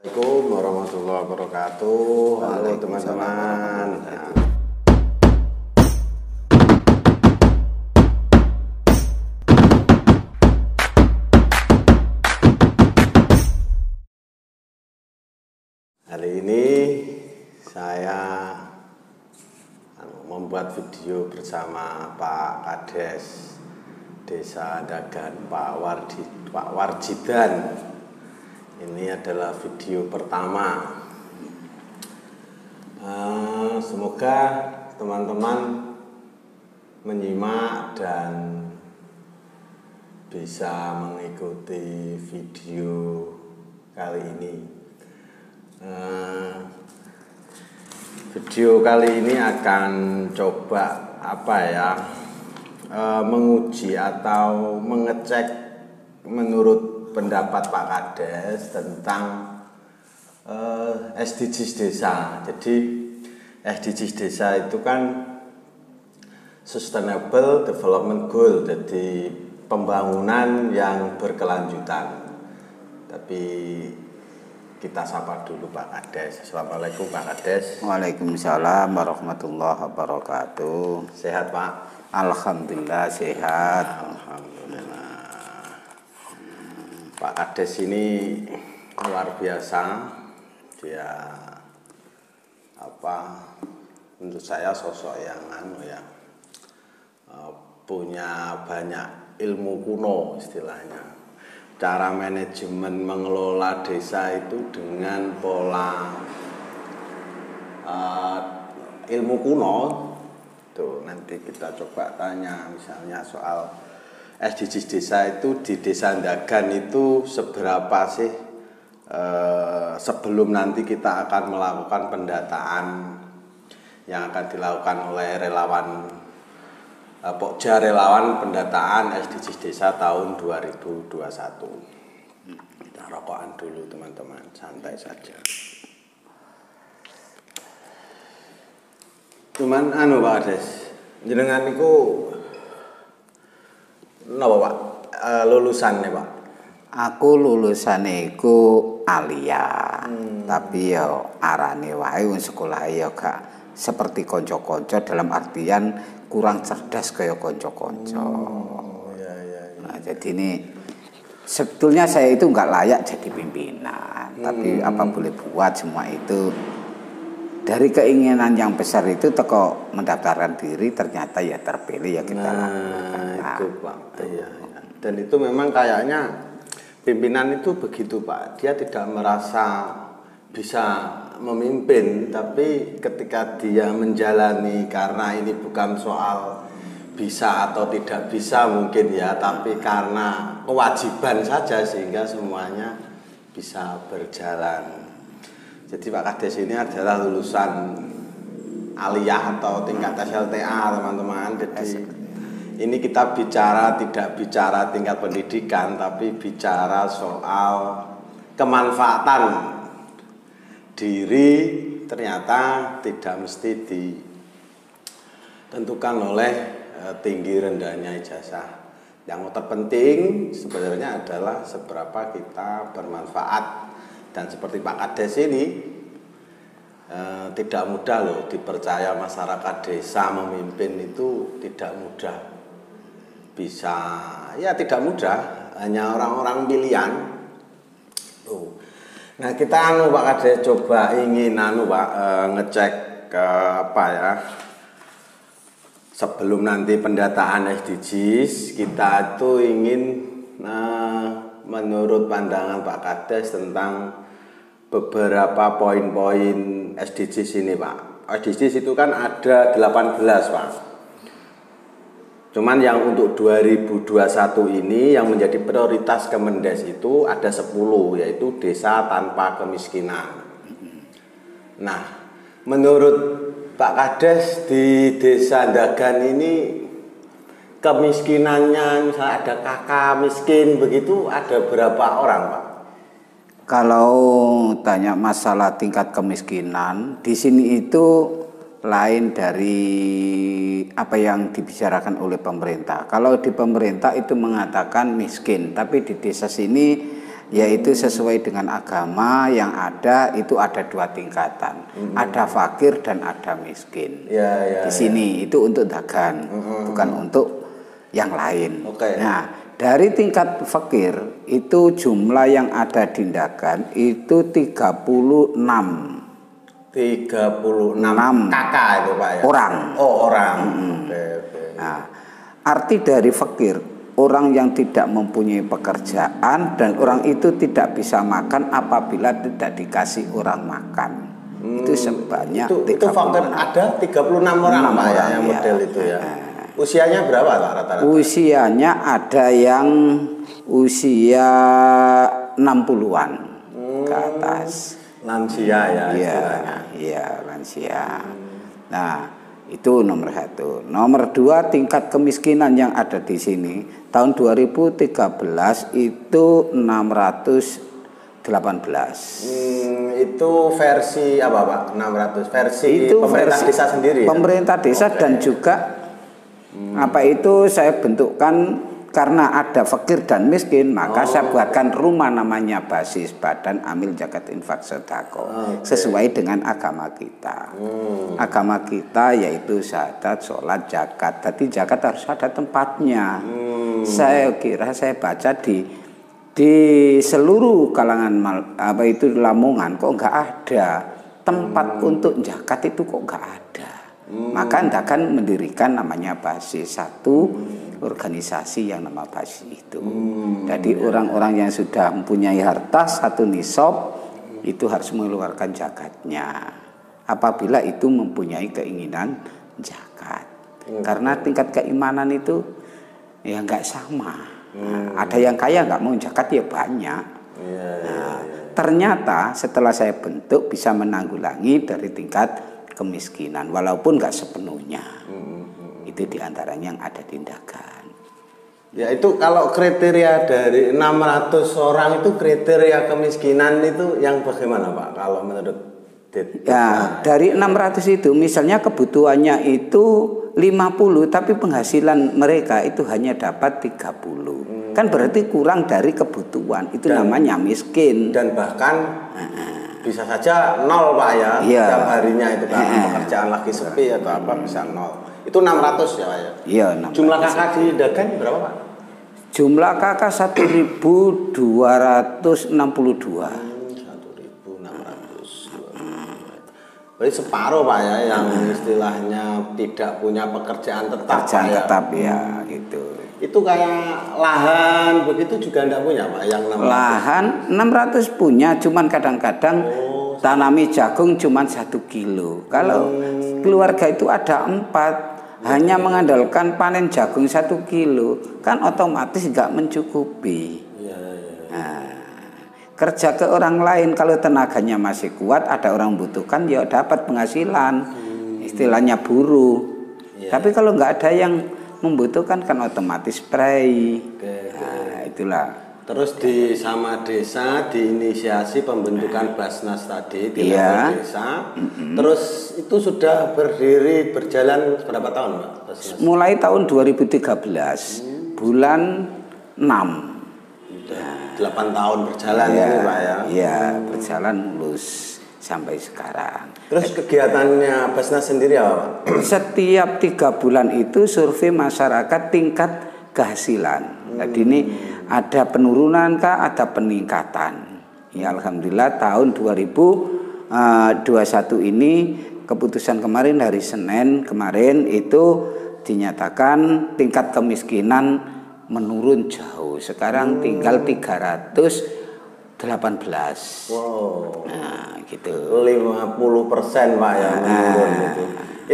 Assalamualaikum warahmatullahi wabarakatuh. Halo teman-teman. Hari ini saya membuat video bersama Pak Kades Desa Dagan, Pak Warjidan. Ini adalah video pertama. Semoga teman-teman menyimak dan bisa mengikuti video kali ini. Video kali ini akan coba menguji atau mengecek menurut pendapat Pak Kades tentang SDGs desa. Jadi SDGs desa itu kan Sustainable Development Goal, jadi pembangunan yang berkelanjutan. Tapi kita sapa dulu Pak Kades. Assalamualaikum Pak Kades. Waalaikumsalam warahmatullahi wabarakatuh. Sehat Pak? Alhamdulillah sehat. Alhamdulillah. Pak Kades ini luar biasa. Dia menurut saya sosok yang punya banyak ilmu kuno istilahnya. Cara manajemen mengelola desa itu dengan pola ilmu kuno. Tuh nanti kita coba tanya misalnya soal SDGs desa itu di Desa Dagan itu seberapa sih sebelum nanti kita akan melakukan pendataan yang akan dilakukan oleh relawan Pokja relawan pendataan SDGs desa tahun 2021. Kita rokokan dulu teman-teman, santai saja. Cuman Pak Kades, jenengan niku napa Pak? Lulusan nih Pak? Aku lulusannya iku alia. Tapi ya arane wae wong sekolah ya gak seperti konco-konco, dalam artian kurang cerdas kayak konco-konco. Iya. Nah, jadi ini sebetulnya saya itu nggak layak jadi pimpinan, tapi apa boleh buat, semua itu dari keinginan yang besar itu teko mendaftarkan diri, ternyata ya terpilih, ya kita lakukan. Itu Pak. Iya. Dan itu memang kayaknya pimpinan itu begitu Pak. Dia tidak merasa bisa memimpin, tapi ketika dia menjalani, karena ini bukan soal bisa atau tidak bisa mungkin ya, tapi karena kewajiban saja sehingga semuanya bisa berjalan. Jadi Pak Kades ini adalah lulusan aliyah atau tingkat SLTA teman-teman. Jadi ini kita tidak bicara tingkat pendidikan, tapi bicara soal kemanfaatan diri. Ternyata tidak mesti ditentukan oleh tinggi rendahnya ijazah. Yang terpenting sebenarnya adalah seberapa kita bermanfaat. Dan seperti Pak Kades ini tidak mudah loh dipercaya masyarakat desa memimpin, itu tidak mudah. Tidak mudah, hanya orang-orang pilihan. Nah kita Pak Kades coba ingin Pak ngecek sebelum nanti pendataan SDGs, kita itu ingin menurut pandangan Pak Kades tentang beberapa poin-poin SDGs ini Pak. SDGs itu kan ada 18 Pak. Cuman yang untuk 2021 ini yang menjadi prioritas Kemendes itu ada 10, yaitu desa tanpa kemiskinan. Nah, menurut Pak Kades di Desa Dagan ini kemiskinannya, misalnya ada kakak miskin begitu, ada berapa orang Pak? Kalau tanya masalah tingkat kemiskinan, di sini itu lain dari apa yang dibicarakan oleh pemerintah. Kalau di pemerintah itu mengatakan miskin, tapi di desa sini yaitu sesuai dengan agama yang ada itu ada 2 tingkatan, ada fakir dan ada miskin. Di sini itu untuk dagang, bukan untuk yang lain. Nah, dari tingkat fakir itu jumlah yang ada di dagang itu 36 kakak itu Pak ya? Orang. Oh, orang. Nah, arti dari fakir, orang yang tidak mempunyai pekerjaan dan orang itu tidak bisa makan apabila tidak dikasih orang makan. Itu sebanyak itu fakir ada 36 orang Pak ya, yang model itu ya. Usianya berapa Pak rata-rata? Usianya ada yang usia 60-an ke atas. Lansia ya istilahnya. Iya, lansia. Nah, itu nomor 1. Nomor 2, tingkat kemiskinan yang ada di sini tahun 2013 itu 618. Itu versi apa Pak? 600 versi itu pemerintah desa sendiri. Pemerintah desa dan juga apa itu saya bentukkan. Karena ada fakir dan miskin, maka saya buatkan rumah namanya Basis Badan Amil Zakat Infak Sedekah, sesuai dengan agama kita. Agama kita yaitu syahadat, sholat, zakat. Jadi zakat harus ada tempatnya. Saya kira saya baca di seluruh kalangan apa itu Lamongan kok nggak ada tempat untuk zakat, itu kok nggak ada. Maka Anda akan mendirikan namanya Basis, satu organisasi yang nama Basis itu. Jadi orang-orang yang sudah mempunyai harta 1 nisab itu harus mengeluarkan zakatnya apabila itu mempunyai keinginan zakat. Karena tingkat keimanan itu ya nggak sama. Ada yang kaya nggak mau zakat ya banyak. Ternyata setelah saya bentuk bisa menanggulangi dari tingkat kemiskinan walaupun nggak sepenuhnya. Itu diantaranya yang ada di dagang. Ya itu kalau kriteria dari 600 orang itu kriteria kemiskinan itu yang bagaimana Pak kalau menurut ya dari 600 itu misalnya kebutuhannya itu 50 tapi penghasilan mereka itu hanya dapat 30. Kan berarti kurang dari kebutuhan, itu namanya miskin. Dan bahkan bisa saja 0 Pak ya, setiap harinya itu karena pekerjaan lagi sepi atau apa bisa 0. Itu 600 ya Pak ya? Iya, 600. Jumlah kakak di dagang berapa Pak? Jumlah kakak 1.262. 1.600. Berarti separuh Pak ya yang istilahnya tidak punya pekerjaan tetap. Pekerjaan tetap ya gitu. Itu kayak lahan begitu juga enggak punya Pak yang 600? Lahan 600 punya, cuman kadang-kadang tanami jagung cuman 1 kilo. Kalau keluarga itu ada 4, hanya mengandalkan panen jagung 1 kilo, kan otomatis nggak mencukupi. Nah, kerja ke orang lain kalau tenaganya masih kuat, ada orang membutuhkan, ya dapat penghasilan. Istilahnya buruh. Tapi kalau nggak ada yang membutuhkan kan otomatis spray. Nah, itulah. Terus di sama desa diinisiasi pembentukan Basnas tadi di level desa. Terus itu sudah berjalan berapa tahun Pak Basnas? Mulai tahun 2013 bulan 6. 8 tahun berjalan ini Pak ya. Iya, berjalan mulus sampai sekarang. Terus kegiatannya Basnas sendiri apa Pak? Setiap 3 bulan itu survei masyarakat tingkat kehasilan. Jadi ini ada penurunan kah, ada peningkatan. Ya alhamdulillah tahun 2021 ini keputusan kemarin hari Senin kemarin itu dinyatakan tingkat kemiskinan menurun jauh. Sekarang tinggal 318. Wow. Nah, gitu. 50% Pak ya menurun itu.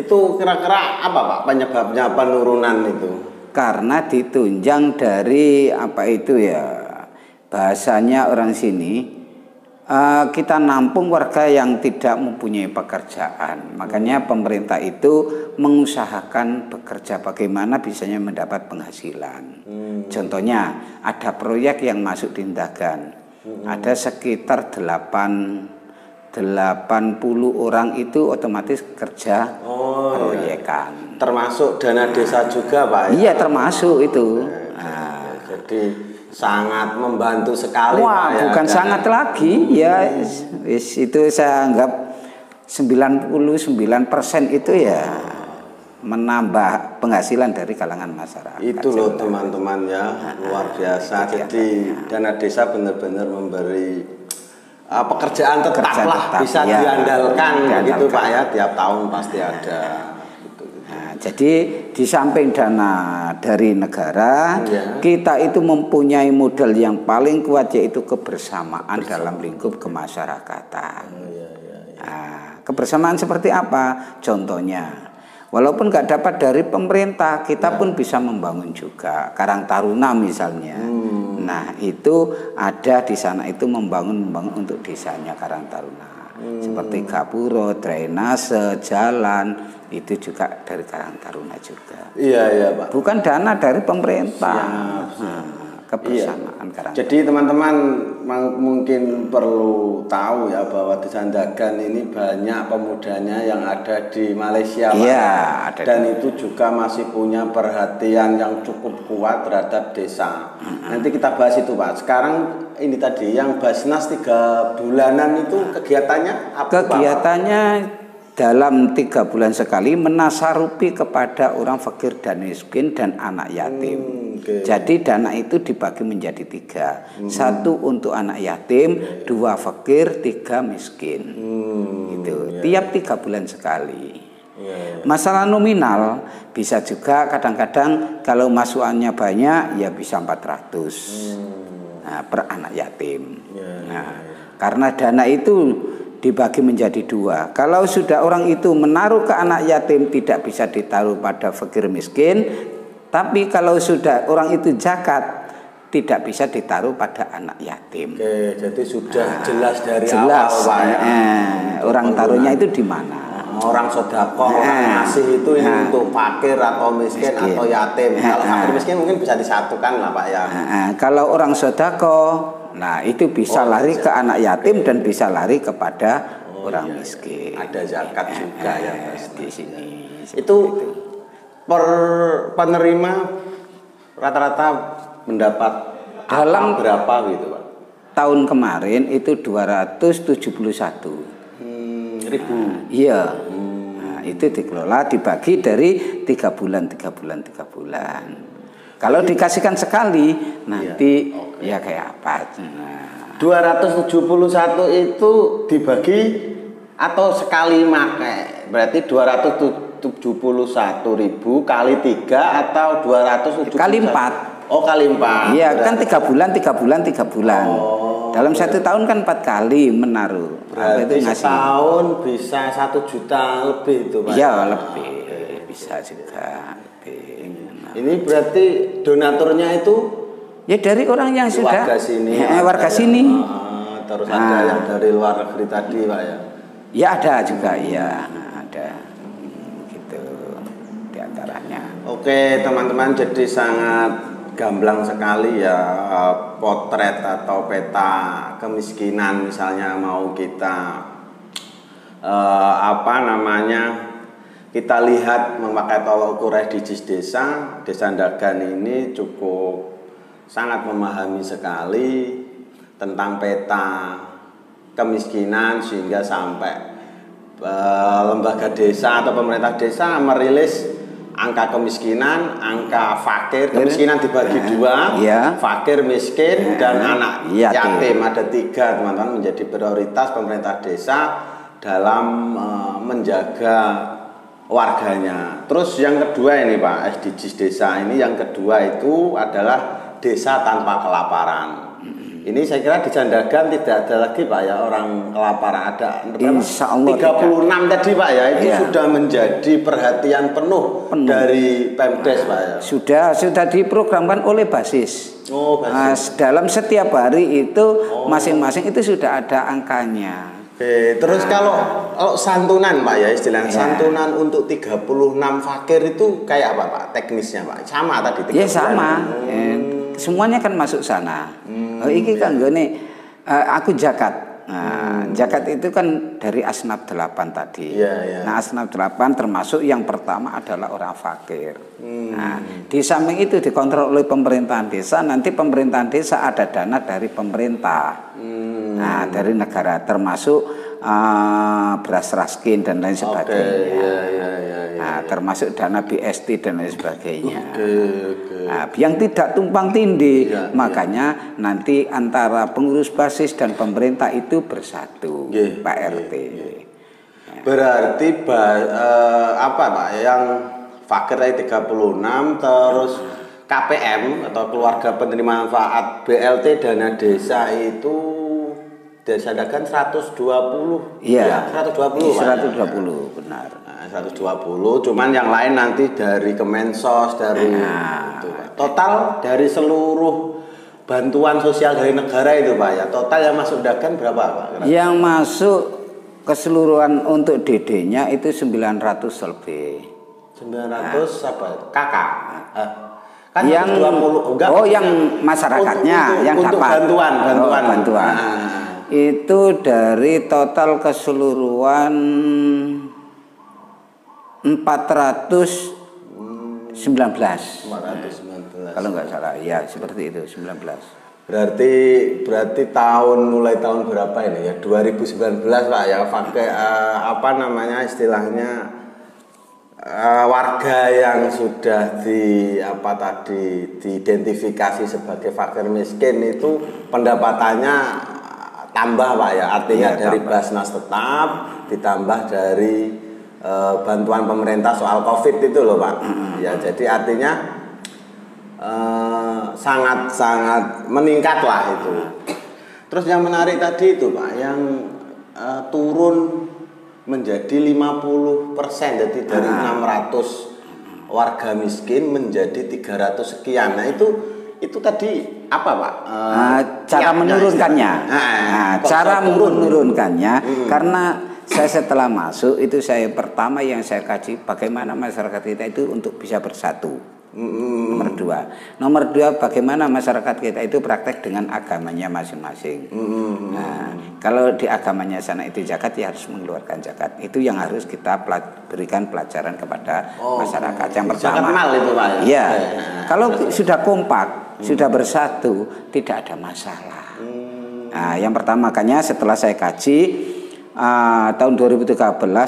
Itu kira-kira apa Pak penyebabnya penurunan itu? Karena ditunjang dari apa itu ya, bahasanya orang sini, kita nampung warga yang tidak mempunyai pekerjaan. Makanya pemerintah itu mengusahakan bekerja bagaimana bisanya mendapat penghasilan. Contohnya ada proyek yang masuk di dagang, ada sekitar 80 orang itu otomatis kerja proyekan. Termasuk dana desa juga Pak ya? Iya termasuk itu. Jadi sangat membantu sekali. Wah, Pak, bukan ya, sangat lagi ya, itu saya anggap 99% itu ya menambah penghasilan dari kalangan masyarakat. Itu loh teman-teman ya, luar biasa. Jadi dana desa benar-benar memberi pekerjaan tetap lah, bisa ya, diandalkan gitu Pak ya, tiap tahun pasti ada. Nah, jadi di samping dana dari negara, kita itu mempunyai modal yang paling kuat, yaitu kebersamaan dalam lingkup kemasyarakatan. Nah, kebersamaan seperti apa? Contohnya, walaupun nggak dapat dari pemerintah, kita pun bisa membangun juga Karang Taruna misalnya. Nah, itu ada di sana itu membangun untuk desanya Karang Taruna. Seperti gapuro, drainase, jalan, itu juga dari Karang Taruna juga. Iya Pak. Bukan dana dari pemerintah. Kebersamaan Karang Taruna. Jadi teman-teman mungkin perlu tahu ya bahwa Desa Dagan ini banyak pemudanya yang ada di Malaysia Pak. Iya, ada. Dan itu juga masih punya perhatian yang cukup kuat terhadap desa. Nanti kita bahas itu Pak. Sekarang ini tadi yang Basnas 3 bulanan itu kegiatannya apa? Kegiatannya dalam 3 bulan sekali menasarupi kepada orang fakir dan miskin dan anak yatim. Jadi dana itu dibagi menjadi 3. 1 untuk anak yatim, 2 fakir, 3 miskin. Gitu. Tiap 3 bulan sekali. Masalah nominal bisa juga kadang-kadang kalau masukannya banyak ya bisa 400. Nah, per anak yatim. Nah, karena dana itu dibagi menjadi 2. Kalau sudah orang itu menaruh ke anak yatim tidak bisa ditaruh pada fakir miskin, tapi kalau sudah orang itu zakat tidak bisa ditaruh pada anak yatim. Oke, jadi sudah jelas dari jelas, awal Pak ya. Orang taruhnya itu di mana? Orang sedekah, orang ngasih itu ini untuk fakir atau miskin atau yatim. Kalau fakir miskin mungkin bisa disatukan lah Pak ya. Kalau orang sedekah, nah itu bisa lari ke anak yatim dan bisa lari kepada orang miskin. Ada zakat juga ya di sini. Itu per penerima rata-rata mendapat dalam berapa gitu Pak? Tahun kemarin itu 271 ribu. Iya. Nah, itu dikelola dibagi dari 3 bulan. Kalau dikasihkan sekali nanti ya kayak apa? Nah, 271 itu dibagi atau sekali pakai. Berarti 271.000 kali 3 atau 271 kali 4. Oh, kali 4. Iya, kan 3 bulan. Dalam 1 tahun kan 4 kali menaruh. Berarti setahun bisa 1 juta lebih itu Pak? Iya, lebih. Bisa juga lebih. Ini berarti donaturnya itu? Ya dari orang yang sudah warga sini. Warga sini. Terus ada yang dari luar negeri tadi Pak ya? Ya ada juga ya. Ada. Gitu. Di antaranya. Oke teman-teman, jadi sangat gamblang sekali ya potret atau peta kemiskinan misalnya mau kita kita lihat memakai tolok ukur SDGs Desa Dagan ini cukup sangat memahami sekali tentang peta kemiskinan sehingga sampai lembaga desa atau pemerintah desa merilis angka kemiskinan, angka fakir, kemiskinan dibagi 2, fakir, miskin, dan anak yatim. Ada 3 teman-teman menjadi prioritas pemerintah desa dalam menjaga warganya. Terus yang kedua ini Pak, SDGs Desa ini yang kedua itu adalah desa tanpa kelaparan. Ini saya kira di Dagan tidak ada lagi Pak ya orang kelaparan, ada Insya Allah 36 tidak. Tadi Pak ya itu sudah menjadi perhatian penuh dari Pemdes Pak ya. Sudah diprogramkan oleh Basis. Oh, Basis. Dalam setiap hari itu masing-masing itu sudah ada angkanya. Terus kalau santunan Pak ya istilahnya santunan untuk 36 fakir itu kayak apa Pak teknisnya Pak? Sama tadi 3 sama. Semuanya kan masuk sana. Iki kan gini, aku zakat. Nah, zakat itu kan dari asnaf 8 tadi. Iya. Nah, asnaf 8 termasuk yang pertama adalah orang fakir. Nah, di samping itu dikontrol oleh pemerintahan desa. Nanti pemerintahan desa ada dana dari pemerintah. Nah, dari negara termasuk beras raskin dan lain sebagainya. Nah, termasuk dana BST dan lain sebagainya. Nah, yang tidak tumpang tindih, makanya nanti antara pengurus basis dan pemerintah itu bersatu, Pak RT. Berarti apa Pak yang fakir 36 terus KPM atau keluarga penerima manfaat BLT dana desa itu disadakan 120. Iya, 120. 120 benar. 120, cuman yang lain nanti dari Kemensos, dari itu, Pak. Total dari seluruh bantuan sosial dari negara itu Pak ya, total yang masuk dagan berapa Pak? Yang masuk keseluruhan untuk DD-nya itu 900 lebih. 900 apa itu? Kakak. Kan yang 120 enggak. Oh, yang masyarakatnya yang untuk dapat bantuan. Itu dari total keseluruhan 419. Kalau nggak salah, ya seperti itu 19. Berarti mulai tahun berapa ini ya? 2019 Pak ya, pakai apa namanya istilahnya warga yang sudah diidentifikasi sebagai fakir miskin itu pendapatannya tambah Pak ya, artinya dari Basnas tetap ditambah dari bantuan pemerintah soal COVID itu loh Pak. Ya, jadi artinya sangat meningkat lah itu. Terus yang menarik tadi itu Pak, yang turun menjadi 50%, jadi dari 600 warga miskin menjadi 300 sekian. Nah itu tadi apa Pak? Cara menurunkannya. Cara menurunkannya karena saya setelah masuk itu pertama yang saya kaji bagaimana masyarakat kita itu untuk bisa bersatu. Nomor dua bagaimana masyarakat kita itu praktek dengan agamanya masing-masing. Nah, kalau di agamanya sana itu zakat, ya harus mengeluarkan zakat. Itu yang harus kita berikan pelajaran kepada masyarakat. Yang pertama, itu Pak ya. Iya. Kalau sudah kompak, sudah bersatu, tidak ada masalah. Nah, yang pertama makanya setelah saya kaji tahun 2013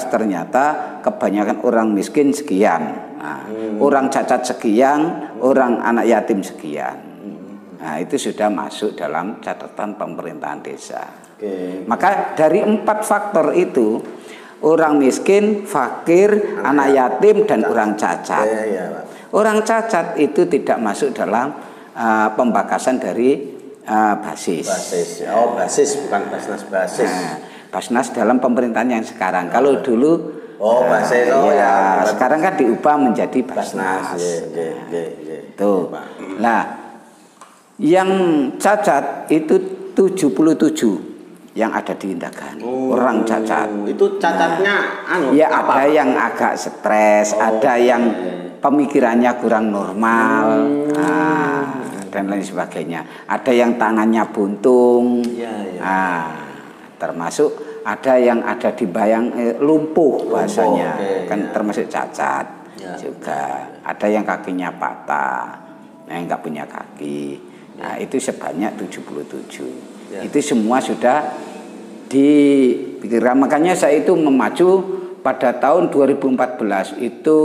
ternyata kebanyakan orang miskin sekian, orang cacat sekian, orang anak yatim sekian. Nah, itu sudah masuk dalam catatan pemerintahan desa. Maka dari 4 faktor itu, orang miskin, fakir, anak yatim, dan orang cacat. Orang cacat itu tidak masuk dalam pembakasan dari basis. Basis bukan Basnas, basis. Basnas dalam pemerintahan yang sekarang. Kalau dulu basis sekarang kan diubah menjadi Basnas. Tuh. Nah, yang cacat itu 77 yang ada di Indagan. Orang cacat. Itu cacatnya ada yang agak stres, ada yang pemikirannya kurang normal. Dan lain sebagainya. Ada yang tangannya buntung. Termasuk ada yang ada di bayang lumpuh bahasanya, kan termasuk cacat juga. Ada yang kakinya patah, yang nggak punya kaki. Nah, itu sebanyak 77. Itu semua sudah dipikirkan. Makanya saya itu memacu pada tahun 2014 itu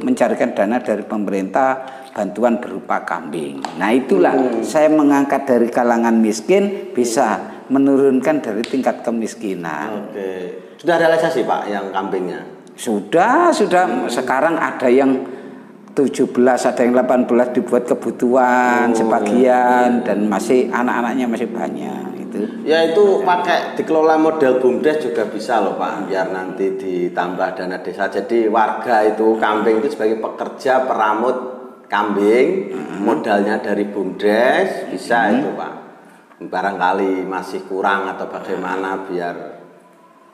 mencarikan dana dari pemerintah bantuan berupa kambing. Nah, itulah saya mengangkat dari kalangan miskin bisa menurunkan dari tingkat kemiskinan. Sudah realisasi Pak yang kambingnya? Sudah. Sekarang ada yang 17, ada yang 18 dibuat kebutuhan sebagian, dan masih anak-anaknya masih banyak. Itu pakai dikelola model BUMDes juga bisa loh Pak, biar nanti ditambah dana desa. Jadi warga itu kambing itu sebagai pekerja peramut kambing, modalnya dari BUMDes bisa itu Pak. Barangkali masih kurang atau bagaimana, biar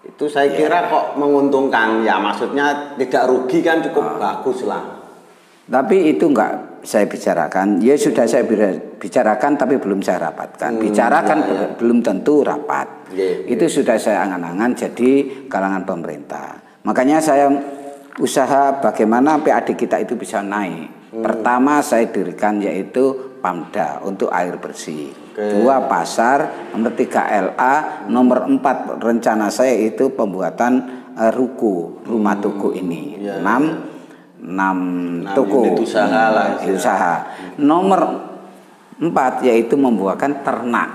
itu saya kira kok menguntungkan ya, maksudnya tidak rugi kan, cukup bagus lah. Tapi itu enggak saya bicarakan, sudah saya bicarakan tapi belum saya rapatkan. Bicarakan belum tentu rapat. Itu sudah saya angan-angan jadi kalangan pemerintah. Makanya saya usaha bagaimana PAD kita itu bisa naik. Pertama saya dirikan yaitu PAMDA untuk air bersih. 2 pasar, nomor 3 LA, nomor 4 rencana saya itu pembuatan ruko, rumah tuku ini. 6 toko usaha lah. Usaha. Nomor 4 yaitu membuahkan ternak.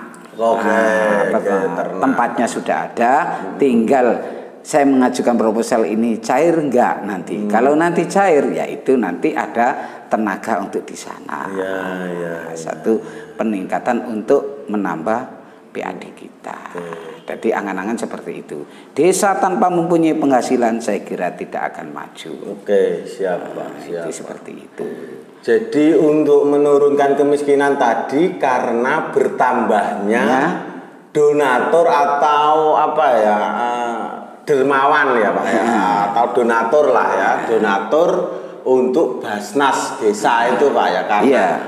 Tempatnya sudah ada, tinggal saya mengajukan proposal ini cair enggak nanti. Kalau nanti cair, ya itu nanti ada tenaga untuk di sana. Satu peningkatan untuk menambah PAD kita. Jadi angan-angan seperti itu. Desa tanpa mempunyai penghasilan saya kira tidak akan maju. Siap Pak. Itu seperti itu. Jadi untuk menurunkan kemiskinan tadi karena bertambahnya donatur atau apa ya, dermawan ya Pak ya, atau donatur lah ya, donatur untuk Basnas desa itu Pak ya,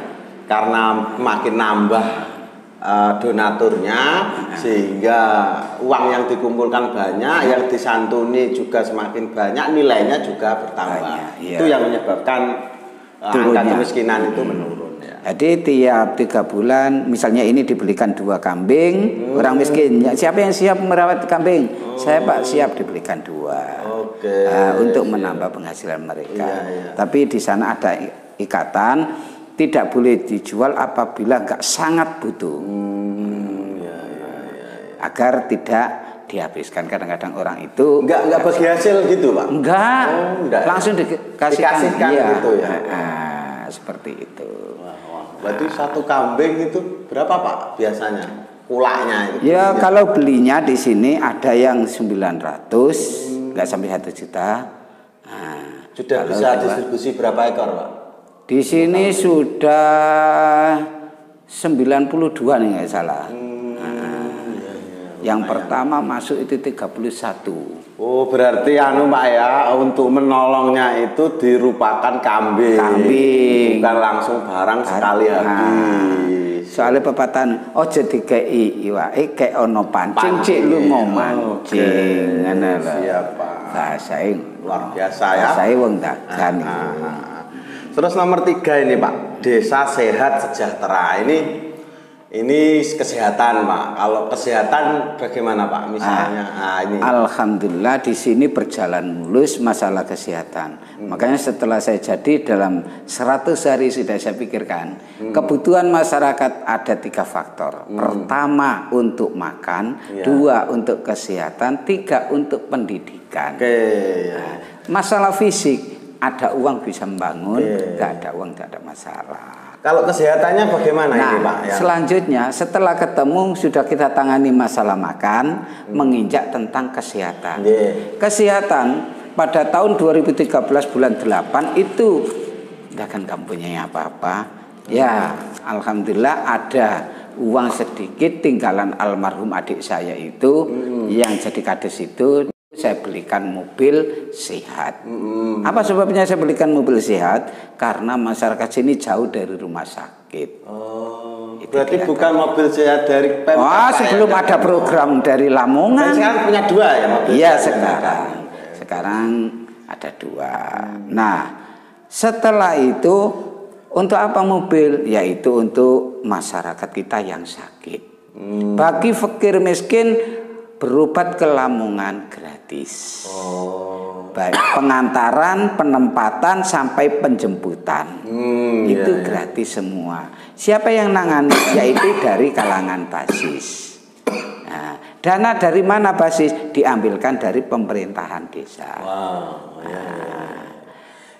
karena makin nambah donaturnya sehingga uang yang dikumpulkan banyak, yang disantuni juga semakin banyak, nilainya juga bertambah. Itu yang menyebabkan angka kemiskinan itu menurun ya. Jadi tiap 3 bulan misalnya ini dibelikan 2 kambing, orang miskin siapa yang siap merawat kambing? Saya Pak siap dibelikan 2 untuk menambah penghasilan mereka. Tapi di sana ada ikatan, tidak boleh dijual apabila nggak sangat butuh, agar tidak dihabiskan. Kadang-kadang orang itu nggak bagi hasil gitu Pak? Enggak, langsung dikasihkan gitu ya. Seperti itu. Berarti 1 kambing itu berapa Pak biasanya kulaknya itu? Ya kalau belinya di sini ada yang 900, nggak sampai 1 juta. Sudah bisa distribusi berapa ekor Pak? Di sini sudah 92 nih nggak salah. Yang pertama masuk itu 31. Berarti Pak ya, untuk menolongnya itu dirupakan kambing. Bukan langsung barang sekali habis. Soalnya pepatah jadi kei iwake kayak ono pancing cik lu mau mancing. Siapa? Saya luar biasa ya. Saya wong dagang. Terus nomor 3 ini Pak, Desa Sehat Sejahtera. Ini kesehatan Pak. Kalau kesehatan bagaimana Pak? Misalnya ini. Alhamdulillah di sini berjalan mulus masalah kesehatan. Makanya setelah saya jadi dalam 100 hari sudah saya pikirkan kebutuhan masyarakat ada 3 faktor. Pertama untuk makan, 2 untuk kesehatan, 3 untuk pendidikan. Masalah fisik ada uang bisa membangun, nggak ada uang tidak ada masalah. Kalau kesehatannya bagaimana ini Pak? Selanjutnya setelah ketemu sudah kita tangani masalah makan, menginjak tentang kesehatan. Kesehatan pada tahun 2013 bulan 8 itu tidak akan kampanye apa-apa. Ya, alhamdulillah ada uang sedikit tinggalan almarhum adik saya itu yang jadi kades itu. Saya belikan mobil sehat. Apa sebabnya saya belikan mobil sehat? Karena masyarakat sini jauh dari rumah sakit. Berarti bukan mobil sehat dari Pemkab. Sebelum ada program dari Lamongan. Sekarang punya 2 ya mobil. Iya sekarang ada 2. Nah setelah itu untuk apa mobil? Yaitu untuk masyarakat kita yang sakit. Bagi fakir miskin berobat ke Lamongan gratis. Baik pengantaran, penempatan sampai penjemputan. Itu gratis semua. Siapa yang nangani? Yaitu dari kalangan basis. Dana dari mana basis? Diambilkan dari pemerintahan desa.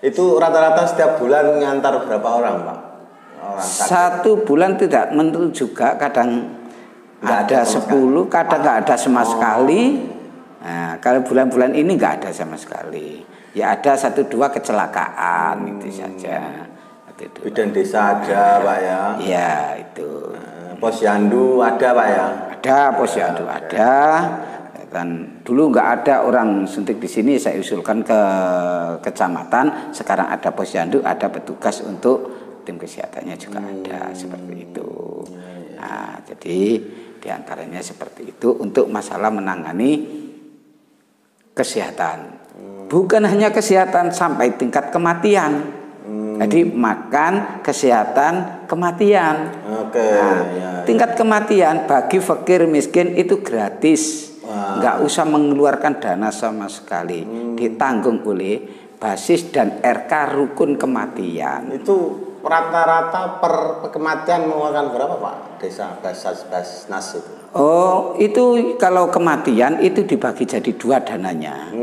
Itu rata-rata setiap bulan ngantar berapa orang Pak? 1 bulan tidak menentu juga, kadang ada 10, kadang nggak ada sama sekali. Nah, kalau bulan-bulan ini nggak ada sama sekali. Ya ada 1-2 kecelakaan itu saja. Bidan desa ada Pak ya? Iya itu. Posyandu ada Pak ya? Ada posyandu ada. Dan dulu nggak ada orang suntik di sini, saya usulkan ke kecamatan. Sekarang ada posyandu, ada petugas untuk tim kesehatannya juga ada seperti itu. Nah, jadi Di antaranya seperti itu untuk masalah menangani kesehatan. Bukan hanya kesehatan sampai tingkat kematian. Jadi makan, kesehatan, kematian. Oke. Tingkat kematian bagi fakir miskin itu gratis. Nggak usah mengeluarkan dana sama sekali. Ditanggung oleh basis dan RK rukun kematian. Itu rata-rata per kematian mengeluarkan berapa Pak? Desa Basnas itu. Oh, itu kalau kematian itu dibagi jadi 2 dananya.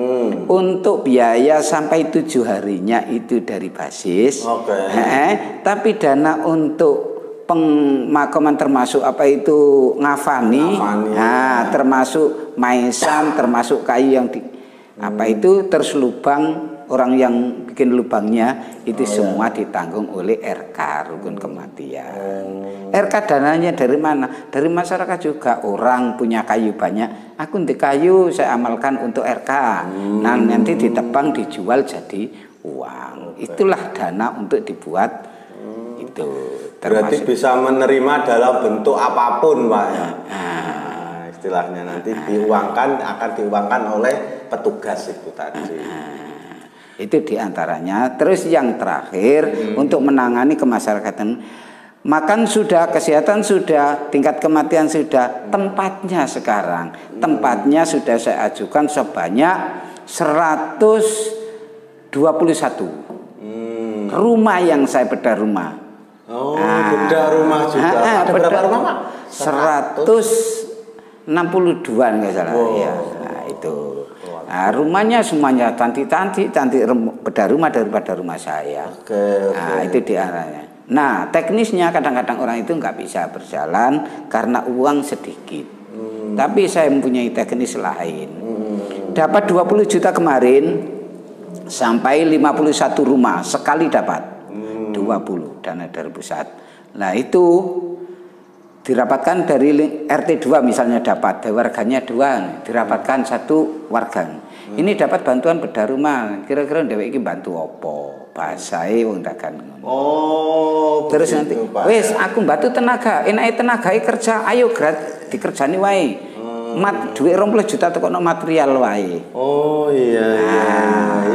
Untuk biaya sampai 7 harinya itu dari basis. Tapi dana untuk pemakaman termasuk apa itu ngafani. Nah, termasuk maisan, termasuk kayu yang di apa itu terselubang, orang yang bikin lubangnya itu semua ditanggung oleh RK rukun kematian. RK dananya dari mana? Dari masyarakat juga. Orang punya kayu banyak, aku di kayu saya amalkan untuk RK. Nah nanti ditebang dijual jadi uang. Itulah dana untuk dibuat itu. Berarti bisa menerima dalam bentuk apapun Pak ya. Istilahnya nanti akan diuangkan oleh petugas itu tadi. Itu diantaranya. Terus yang terakhir untuk menangani kemasyarakatan, makan sudah, kesehatan sudah, tingkat kematian sudah, tempatnya sekarang. Tempatnya sudah saya ajukan sebanyak 121 rumah yang saya bedah rumah. Bedah rumah juga. Ada berapa rumah Pak? 162 nggak salah. Ya, nah itu. Nah, rumahnya semuanya cantik-cantik, bedah rumah daripada rumah saya. Nah, itu diarahnya. Nah, teknisnya kadang-kadang orang itu nggak bisa berjalan karena uang sedikit. Tapi saya mempunyai teknis lain. Dapat 20 juta kemarin sampai 51 rumah sekali dapat 20 dana dari pusat. Nah, itu dirapatkan dari RT 2 misalnya dapat, warganya 2, dirapatkan 1 warga. Ini dapat bantuan bedah rumah. Kira-kira dhewek iki bantu apa? Bahasae wong dagang. Terus nanti wis aku bantu tenaga, enake tenagae kerja, ayo dikerjani wae. Duit 20 juta tekono material wae.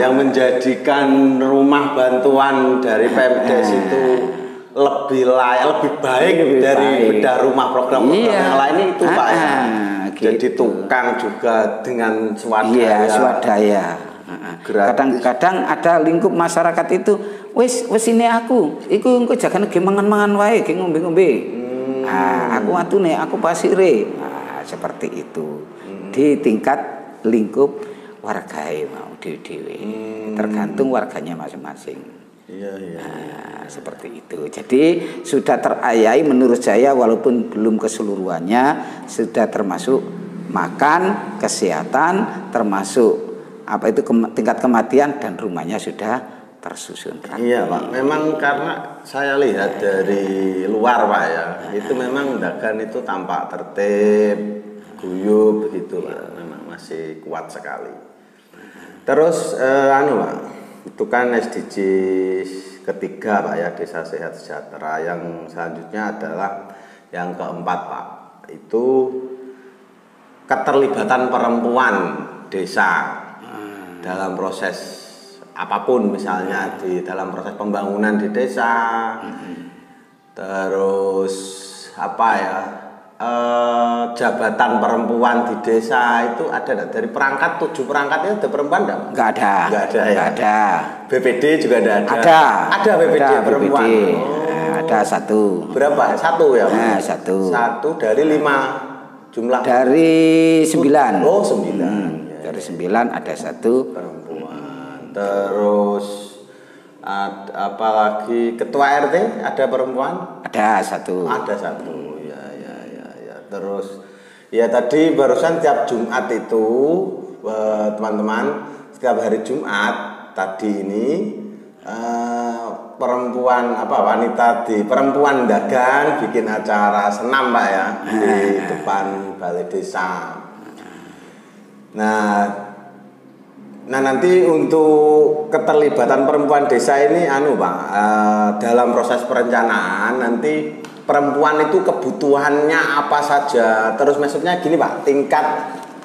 Yang menjadikan rumah bantuan dari Pemdes itu lebih layak, lebih baik dari bedah rumah program yang lain itu Pak ya. Jadi tukang juga dengan swadaya. Swadaya. Kadang-kadang ada lingkup masyarakat itu, wis ini aku, iku engko jagane ge mangan-mangan wae, ge ngombe-ngombe. Aku atune, aku pasire. Seperti itu. Di tingkat lingkup wargae mau dhewe-dhewe. Tergantung warganya masing-masing. Seperti itu. Jadi sudah terayai menurut saya, walaupun belum keseluruhannya, sudah termasuk makan, kesehatan, termasuk apa itu tingkat kematian, dan rumahnya sudah tersusun. Iya Pak, memang karena saya lihat dari luar Pak ya, itu memang Dagan itu tampak tertib, guyup begitu Pak, memang masih kuat sekali. Terus Pak, itu kan SDG ketiga Pak ya, Desa Sehat Sejahtera. Yang selanjutnya adalah yang keempat Pak, itu keterlibatan perempuan desa dalam proses apapun, misalnya di dalam proses pembangunan di desa. Terus apa ya, jabatan perempuan di desa itu ada dari perangkat 7 perangkatnya ada perempuan enggak? Enggak ada. Enggak ada ya. Enggak ada. BPD juga ada. Ada BPD ada perempuan. Ada 1. Berapa? 1 ya? 1. 1 dari 5 jumlah. Dari 9. Oh 9. Dari 9 ada 1 perempuan. Terus apalagi ketua RT ada perempuan? Ada 1. Ada 1. Terus ya tadi barusan tiap Jumat itu teman-teman, setiap hari Jumat tadi ini wanita di perempuan Dagan bikin acara senam Pak ya di depan balai desa. Nah nanti untuk keterlibatan perempuan desa ini Pak, dalam proses perencanaan nanti perempuan itu kebutuhannya apa saja. Terus maksudnya gini Pak, tingkat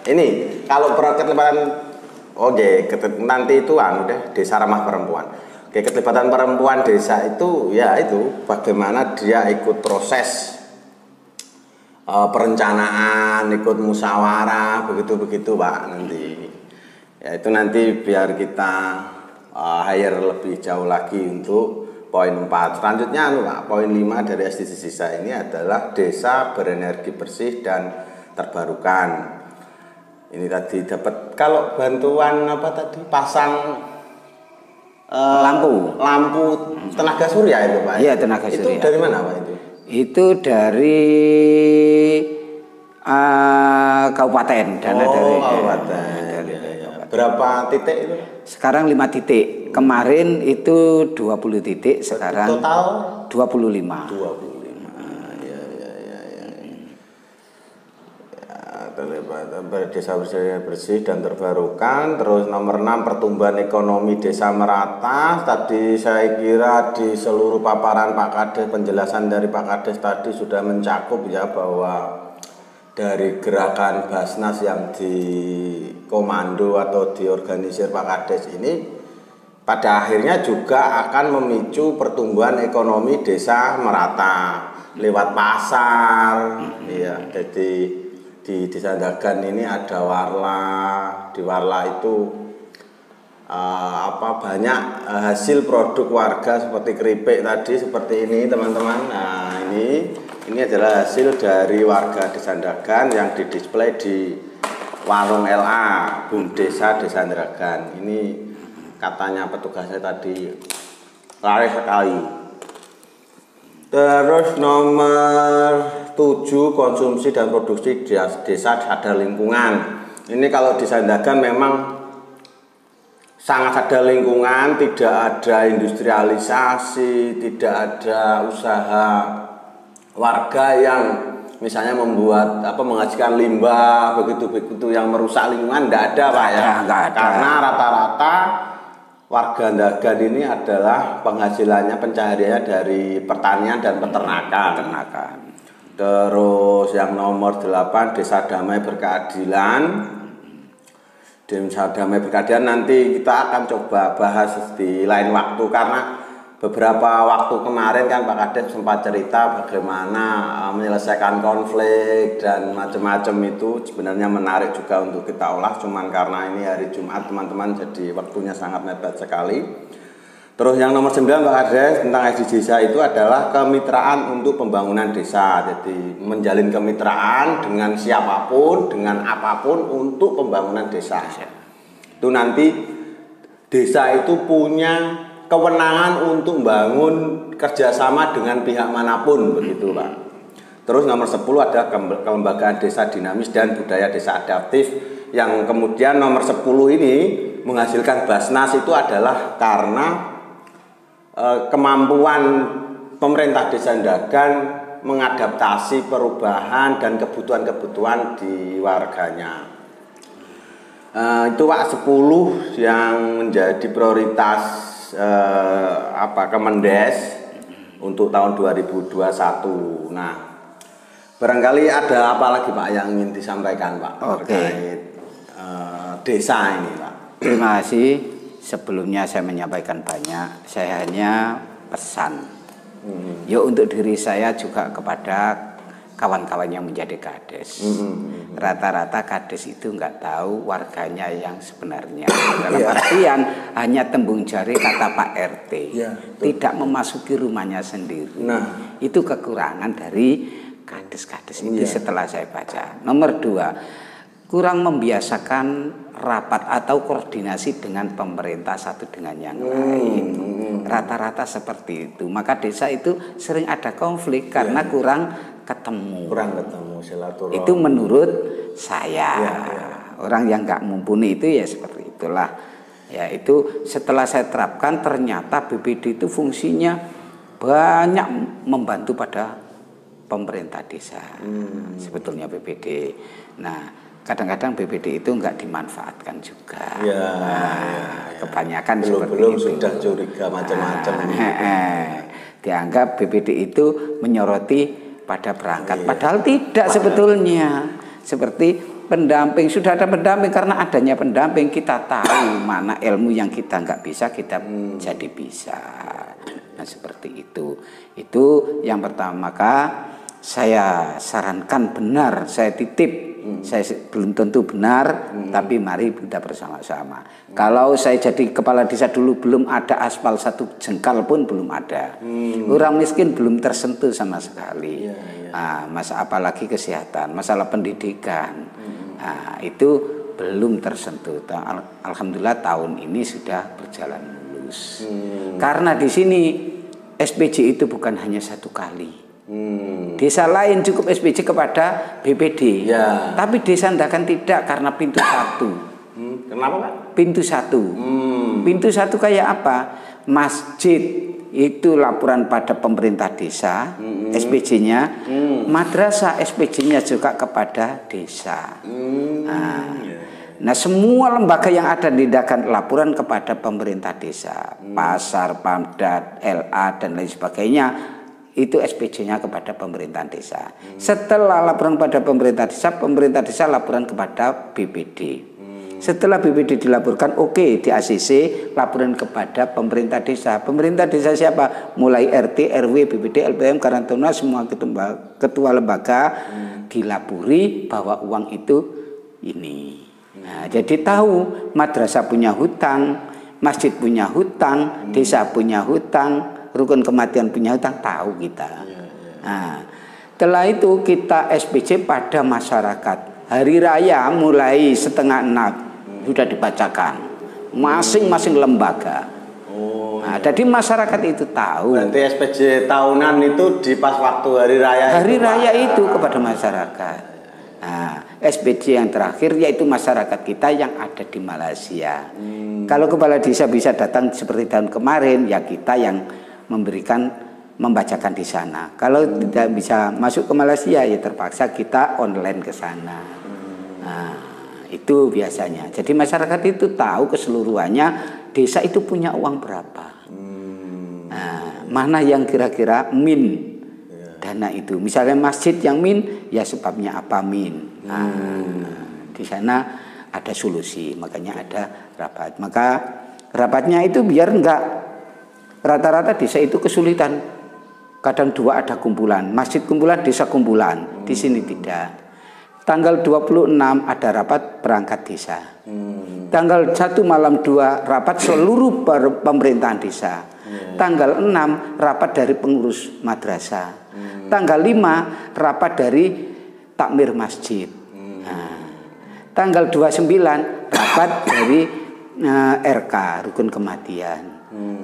ini kalau keterlibatan nanti itu deh desa ramah perempuan. Oke, keterlibatan perempuan desa itu ya itu bagaimana dia ikut proses perencanaan, ikut musyawarah, begitu Pak nanti. Ya itu nanti biar kita hire lebih jauh lagi untuk poin 4. Selanjutnya Pak, poin 5 dari SDGs desa ini adalah desa berenergi bersih dan terbarukan. Ini tadi dapat kalau bantuan apa tadi pasang lampu tenaga surya itu Pak. Iya, tenaga surya. Itu dari mana Pak itu? Itu dari kabupaten, dana dari kabupaten. Berapa titik itu? Sekarang 5 titik. Kemarin itu 20 titik, sekarang total 25. Desa bersih dan terbarukan. Terus nomor 6 pertumbuhan ekonomi desa merata. Tadi saya kira di seluruh paparan Pak Kades, penjelasan dari Pak Kades tadi sudah mencakup ya bahwa dari gerakan Basnas yang dikomando atau diorganisir Pak Kades ini pada akhirnya juga akan memicu pertumbuhan ekonomi desa merata lewat pasar. Ya, jadi di Desa Dagan ini ada Warla, di Warla itu banyak hasil produk warga seperti keripik tadi seperti ini teman-teman. Nah ini adalah hasil dari warga Desa Dagan yang didisplay di warung LA Bum Desa Dagan. Ini katanya petugasnya tadi laris sekali. Terus nomor 7 konsumsi dan produksi desa sadar lingkungan. Ini kalau di Sandakan memang sangat sadar lingkungan, tidak ada industrialisasi, tidak ada usaha warga yang misalnya menghasilkan limbah begitu yang merusak lingkungan, tidak ada Pak ya. Enggak ada. Karena rata-rata warga Dagan ini adalah penghasilannya pencahariannya dari pertanian dan peternakan. Terus yang nomor 8 Desa Damai Berkeadilan. Desa Damai Berkeadilan nanti kita akan coba bahas di lain waktu karena beberapa waktu kemarin kan Pak Kades sempat cerita bagaimana menyelesaikan konflik dan macam-macam itu sebenarnya menarik juga untuk kita olah, cuman karena ini hari Jumat teman-teman jadi waktunya sangat mepet sekali. Terus yang nomor 9 Pak Kades tentang SDGs desa itu adalah kemitraan untuk pembangunan desa. Jadi menjalin kemitraan dengan siapapun, dengan apapun untuk pembangunan desa. Itu nanti desa itu punya kewenangan untuk membangun kerjasama dengan pihak manapun begitu Pak. Terus nomor 10 adalah kelembagaan desa dinamis dan budaya desa adaptif, yang kemudian nomor 10 ini menghasilkan Basnas itu adalah karena kemampuan pemerintah Desa Dagan mengadaptasi perubahan dan kebutuhan-kebutuhan di warganya. Itu Pak 10 yang menjadi prioritas Kemendes untuk tahun 2021. Nah, barangkali ada apa lagi Pak yang ingin disampaikan Pak terkait desa ini Pak? Terima kasih. Sebelumnya saya menyampaikan banyak, saya hanya pesan. Ya untuk diri saya juga kepada kawan-kawan yang menjadi kades. Rata-rata kades itu nggak tahu warganya yang sebenarnya. Dalam artian hanya tembung jari kata Pak RT, tidak memasuki rumahnya sendiri. Nah, itu kekurangan dari kades-kades itu setelah saya baca. Nomor 2, kurang membiasakan rapat atau koordinasi dengan pemerintah satu dengan yang lain. Rata-rata seperti itu. Maka desa itu sering ada konflik karena kurang ketemu silaturahmi. Itu menurut saya. Orang yang nggak mumpuni itu ya seperti itulah. Ya itu setelah saya terapkan ternyata BPD itu fungsinya banyak membantu pada pemerintah desa. Sebetulnya BPD. Nah, kadang-kadang BPD itu enggak dimanfaatkan juga. Kebanyakan belum sudah curiga macam-macam. Dianggap BPD itu menyoroti pada perangkat, padahal tidak sebetulnya. Seperti pendamping, sudah ada pendamping, karena adanya pendamping kita tahu mana ilmu yang kita nggak bisa kita jadi bisa. Nah seperti itu yang pertama. Maka saya sarankan benar, saya titip, saya belum tentu benar, tapi mari kita bersama-sama. Kalau saya jadi kepala desa dulu belum ada aspal satu jengkal pun belum ada. Orang miskin belum tersentuh sama sekali. Apalagi kesehatan, masalah pendidikan, itu belum tersentuh. Alhamdulillah tahun ini sudah berjalan mulus. Karena di sini SPJ itu bukan hanya satu kali. Desa lain cukup SPJ kepada BPD, tapi desa Ndakan tidak, karena pintu satu. Kenapa Pak? Pintu satu. Pintu satu kayak apa? Masjid itu laporan pada pemerintah desa, SPJ-nya. Madrasah SPJ-nya juga kepada desa. Nah semua lembaga yang ada di Ndakan laporan kepada pemerintah desa, pasar, Pamdat, LA dan lain sebagainya. Itu SPJ-nya kepada pemerintahan desa. Setelah laporan pada pemerintah desa laporan kepada BPD. Setelah BPD dilaporkan, di ACC laporan kepada pemerintah desa. Pemerintah desa siapa? Mulai RT, RW, BPD, LPM, Karantona, semua ketua lembaga dilapuri bahwa uang itu ini. Nah, jadi tahu madrasah punya hutang, masjid punya hutang, desa punya hutang, rukun kematian punya hutang, tahu kita. Nah, setelah itu kita SPJ pada masyarakat. Hari raya mulai 5:30 sudah dibacakan masing-masing lembaga. Nah, jadi masyarakat itu tahu. Berarti SPJ tahunan itu di pas waktu hari raya. Hari raya itu kepada masyarakat. Nah, SPJ yang terakhir yaitu masyarakat kita yang ada di Malaysia. Kalau kepala desa bisa datang seperti tahun kemarin, ya kita yang membacakan di sana. Kalau tidak bisa masuk ke Malaysia, ya terpaksa kita online ke sana. Nah, itu biasanya. Jadi masyarakat itu tahu keseluruhannya desa itu punya uang berapa. Nah, mana yang kira-kira min dana itu. Misalnya masjid yang min, ya sebabnya apa min. Di sana ada solusi, makanya ada rapat. Maka rapatnya itu biar enggak rata-rata desa itu kesulitan. Kadang dua ada kumpulan, masjid kumpulan, desa kumpulan. Di sini tidak. Tanggal 26 ada rapat perangkat desa. Tanggal 1 malam 2 rapat seluruh pemerintahan desa. Tanggal 6 rapat dari pengurus madrasah. Tanggal 5 rapat dari takmir masjid. Tanggal 29 rapat dari RK rukun kematian.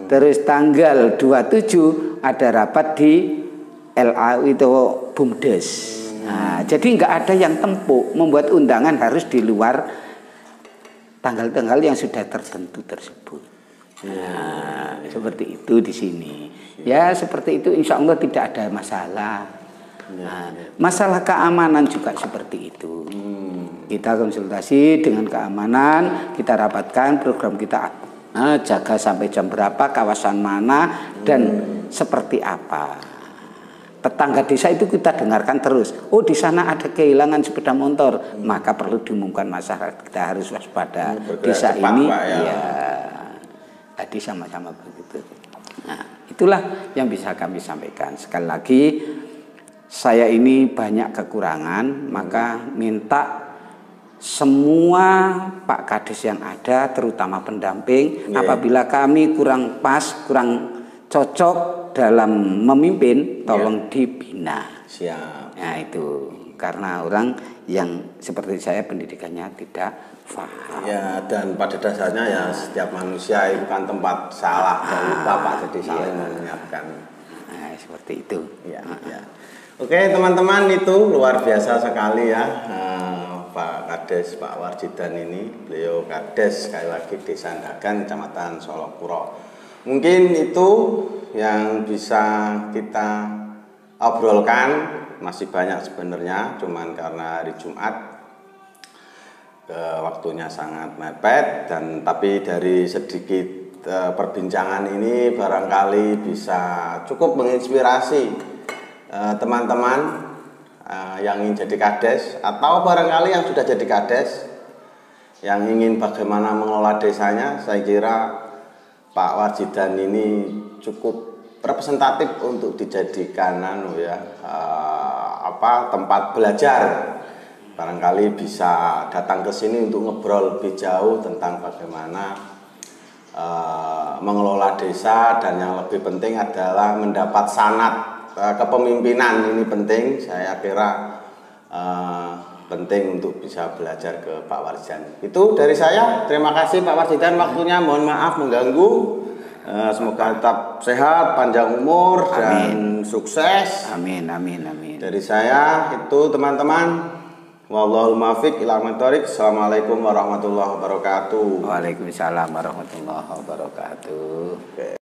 Terus tanggal 27 ada rapat di LA itu BUMDes. Nah, jadi nggak ada yang tempuk, membuat undangan harus di luar tanggal-tanggal yang sudah tertentu tersebut. Nah, seperti itu di sini. Ya seperti itu, insya Allah tidak ada masalah. Nah, masalah keamanan juga seperti itu. Kita konsultasi dengan keamanan, kita rapatkan program kita jaga sampai jam berapa, kawasan mana, dan seperti apa. Tetangga desa itu kita dengarkan terus. Oh di sana ada kehilangan sepeda motor, maka perlu diumumkan masyarakat. Kita harus waspada. Desa ini, tadi sama-sama begitu. Nah, itulah yang bisa kami sampaikan. Sekali lagi, saya ini banyak kekurangan, maka minta semua Pak Kades yang ada, terutama pendamping, apabila kami kurang pas, kurang cocok dalam memimpin, tolong dibina. Siap. Nah itu karena orang yang seperti saya pendidikannya tidak paham. Ya, dan pada dasarnya ya setiap manusia itu kan tempat salah dan lupa Pak, jadi saling mengingatkan. Nah, seperti itu. Ya, ya. Oke teman-teman, itu luar biasa sekali ya. Pak Kades, Pak Warjidan ini, beliau Kades sekali lagi Desa Ndakan, Kecamatan Solokuro. Mungkin itu yang bisa kita obrolkan, masih banyak sebenarnya, cuman karena hari Jumat waktunya sangat mepet, dan tapi dari sedikit perbincangan ini barangkali bisa cukup menginspirasi teman-teman yang ingin jadi kades, atau barangkali yang sudah jadi kades yang ingin bagaimana mengelola desanya. Saya kira Pak Warjidan ini cukup representatif untuk dijadikan tempat belajar. Barangkali bisa datang ke sini untuk ngobrol lebih jauh tentang bagaimana mengelola desa, dan yang lebih penting adalah mendapat sanad kepemimpinan. Ini penting, saya kira penting untuk bisa belajar ke Pak Warjidan. Itu dari saya. Terima kasih Pak Warjidan waktunya. Mohon maaf mengganggu. Semoga tetap sehat, panjang umur, dan sukses. Amin, amin, amin. Dari saya itu teman-teman. Wallahul muwaffiq ila aqwamit thoriq. Assalamualaikum warahmatullahi wabarakatuh. Waalaikumsalam warahmatullahi wabarakatuh.